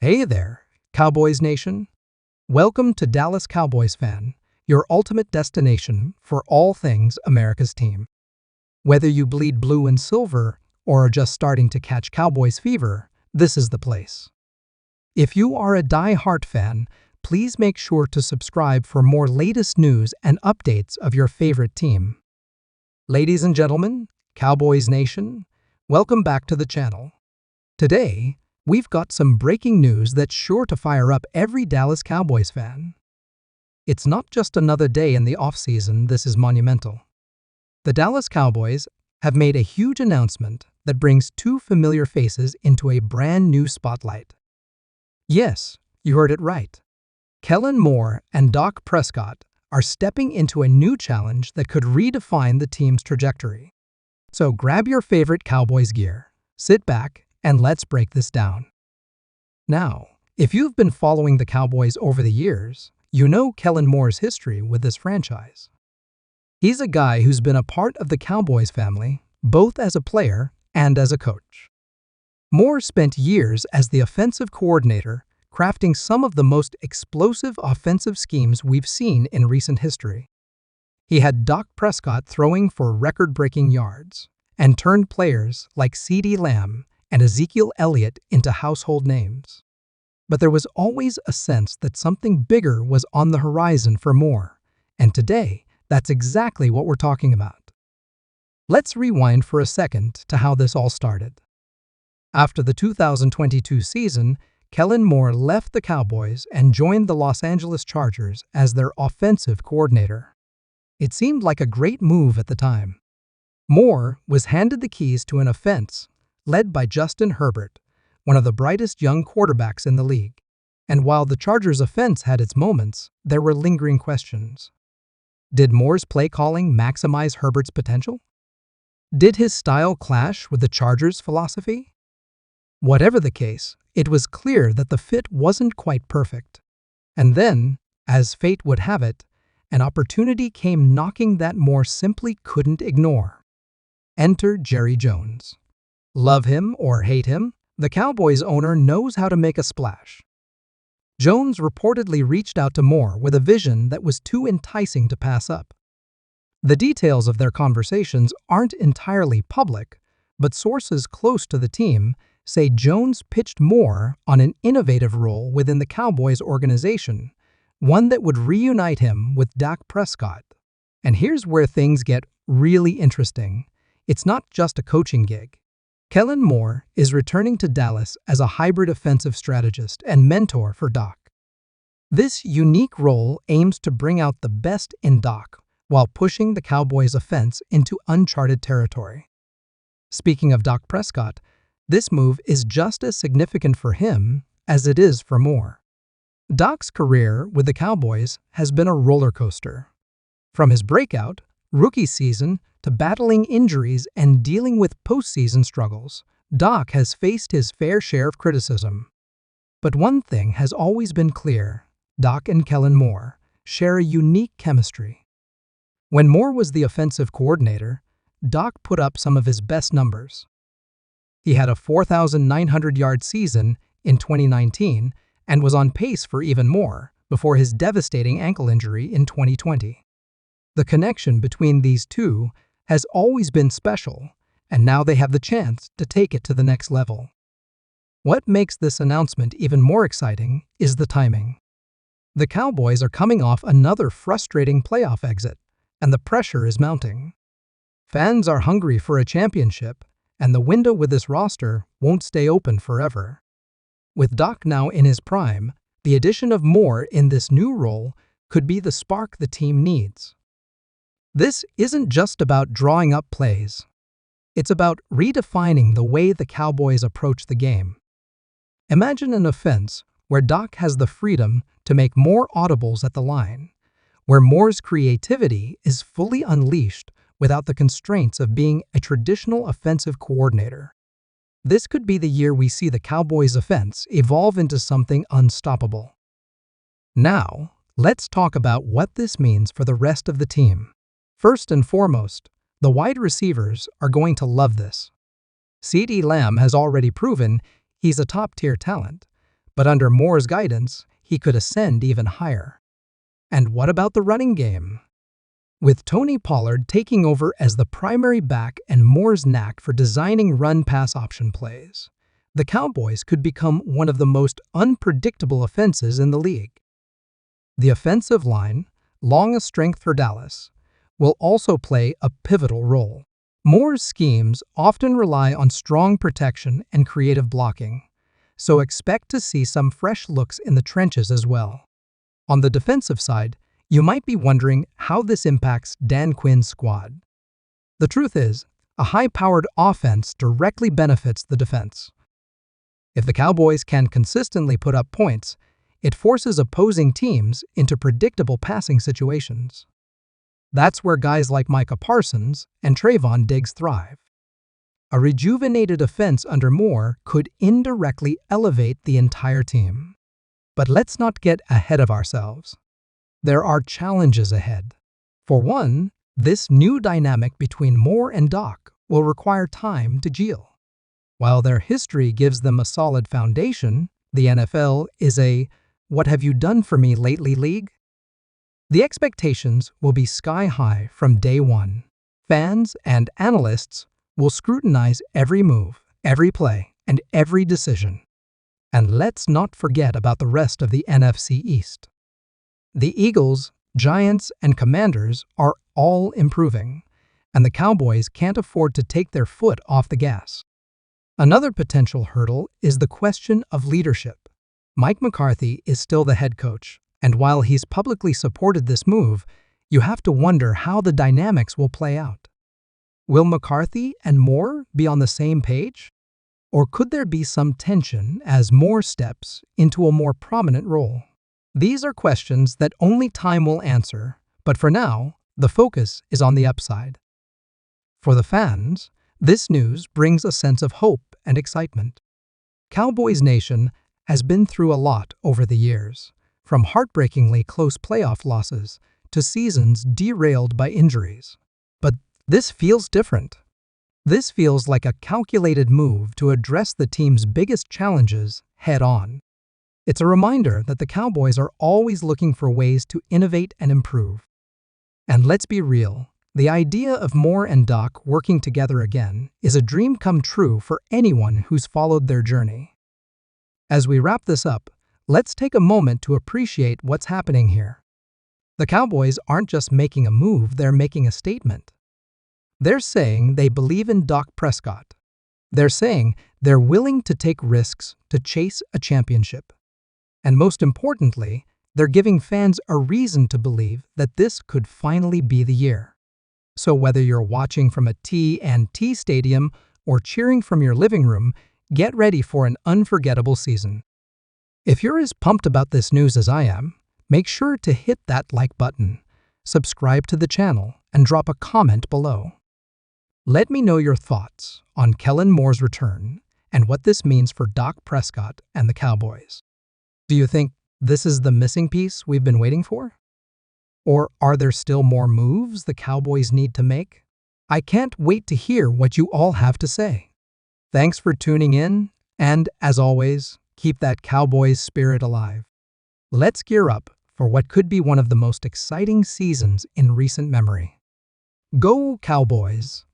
Hey there, Cowboys Nation. Welcome to Dallas Cowboys Fan, your ultimate destination for all things America's team. Whether you bleed blue and silver or are just starting to catch Cowboys fever, this is the place. If you are a die-hard fan, please make sure to subscribe for more latest news and updates of your favorite team. Ladies and gentlemen, Cowboys Nation, welcome back to the channel. Today, we've got some breaking news that's sure to fire up every Dallas Cowboys fan. It's not just another day in the offseason, this is monumental. The Dallas Cowboys have made a huge announcement that brings two familiar faces into a brand new spotlight. Yes, you heard it right. Kellen Moore and Prescott are stepping into a new challenge that could redefine the team's trajectory. So grab your favorite Cowboys gear, sit back, and let's break this down. Now, if you've been following the Cowboys over the years, you know Kellen Moore's history with this franchise. He's a guy who's been a part of the Cowboys family, both as a player and as a coach. Moore spent years as the offensive coordinator, crafting some of the most explosive offensive schemes we've seen in recent history. He had Prescott throwing for record-breaking yards, and turned players like CeeDee Lamb and Ezekiel Elliott into household names. But there was always a sense that something bigger was on the horizon for Moore, and today, that's exactly what we're talking about. Let's rewind for a second to how this all started. After the 2022 season, Kellen Moore left the Cowboys and joined the Los Angeles Chargers as their offensive coordinator. It seemed like a great move at the time. Moore was handed the keys to an offense led by Justin Herbert, one of the brightest young quarterbacks in the league. And while the Chargers' offense had its moments, there were lingering questions. Did Moore's play calling maximize Herbert's potential? Did his style clash with the Chargers' philosophy? Whatever the case, it was clear that the fit wasn't quite perfect. And then, as fate would have it, an opportunity came knocking that Moore simply couldn't ignore. Enter Jerry Jones. Love him or hate him, the Cowboys owner knows how to make a splash. Jones reportedly reached out to Moore with a vision that was too enticing to pass up. The details of their conversations aren't entirely public, but sources close to the team say Jones pitched Moore on an innovative role within the Cowboys organization, one that would reunite him with Prescott. And here's where things get really interesting. It's not just a coaching gig. Kellen Moore is returning to Dallas as a hybrid offensive strategist and mentor for Doc. This unique role aims to bring out the best in Doc while pushing the Cowboys' offense into uncharted territory. Speaking of Prescott, this move is just as significant for him as it is for Moore. Doc's career with the Cowboys has been a roller coaster. From his breakout, rookie season, to battling injuries and dealing with postseason struggles, Doc has faced his fair share of criticism. But one thing has always been clear: Doc and Kellen Moore share a unique chemistry. When Moore was the offensive coordinator, Doc put up some of his best numbers. He had a 4,900-yard season in 2019 and was on pace for even more before his devastating ankle injury in 2020. The connection between these two has always been special, and now they have the chance to take it to the next level. What makes this announcement even more exciting is the timing. The Cowboys are coming off another frustrating playoff exit, and the pressure is mounting. Fans are hungry for a championship, and the window with this roster won't stay open forever. With Doc now in his prime, the addition of Moore in this new role could be the spark the team needs. This isn't just about drawing up plays. It's about redefining the way the Cowboys approach the game. Imagine an offense where Doc has the freedom to make more audibles at the line, where Moore's creativity is fully unleashed without the constraints of being a traditional offensive coordinator. This could be the year we see the Cowboys' offense evolve into something unstoppable. Now, let's talk about what this means for the rest of the team. First and foremost, the wide receivers are going to love this. CeeDee Lamb has already proven he's a top-tier talent, But under Moore's guidance, he could ascend even higher. And what about the running game? With Tony Pollard taking over as the primary back and Moore's knack for designing run-pass option plays, the Cowboys could become one of the most unpredictable offenses in the league. The offensive line, long a strength for Dallas, will also play a pivotal role. Moore's schemes often rely on strong protection and creative blocking, so expect to see some fresh looks in the trenches as well. On the defensive side, you might be wondering how this impacts Dan Quinn's squad. The truth is, a high-powered offense directly benefits the defense. If the Cowboys can consistently put up points, it forces opposing teams into predictable passing situations. That's where guys like Micah Parsons and Trayvon Diggs thrive. A rejuvenated offense under Moore could indirectly elevate the entire team. But let's not get ahead of ourselves. There are challenges ahead. For one, this new dynamic between Moore and Doc will require time to gel. While their history gives them a solid foundation, the NFL is a "what have you done for me lately" league. The expectations will be sky high from day one. Fans and analysts will scrutinize every move, every play, and every decision. And let's not forget about the rest of the NFC East. The Eagles, Giants, and Commanders are all improving, and the Cowboys can't afford to take their foot off the gas. Another potential hurdle is the question of leadership. Mike McCarthy is still the head coach, and while he's publicly supported this move, you have to wonder how the dynamics will play out. Will McCarthy and Moore be on the same page? Or could there be some tension as Moore steps into a more prominent role? These are questions that only time will answer, but for now, the focus is on the upside. For the fans, this news brings a sense of hope and excitement. Cowboys Nation has been through a lot over the years, from heartbreakingly close playoff losses to seasons derailed by injuries. But this feels different. This feels like a calculated move to address the team's biggest challenges head-on. It's a reminder that the Cowboys are always looking for ways to innovate and improve. And let's be real, the idea of Moore and Doc working together again is a dream come true for anyone who's followed their journey. As we wrap this up, let's take a moment to appreciate what's happening here. The Cowboys aren't just making a move, they're making a statement. They're saying they believe in Doc Prescott. They're saying they're willing to take risks to chase a championship. And most importantly, they're giving fans a reason to believe that this could finally be the year. So whether you're watching from a T&T stadium or cheering from your living room, get ready for an unforgettable season. If you're as pumped about this news as I am, make sure to hit that like button, subscribe to the channel, and drop a comment below. Let me know your thoughts on Kellen Moore's return and what this means for Doc Prescott and the Cowboys. Do you think this is the missing piece we've been waiting for? Or are there still more moves the Cowboys need to make? I can't wait to hear what you all have to say. Thanks for tuning in, and as always, keep that Cowboys spirit alive. Let's gear up for what could be one of the most exciting seasons in recent memory. Go Cowboys!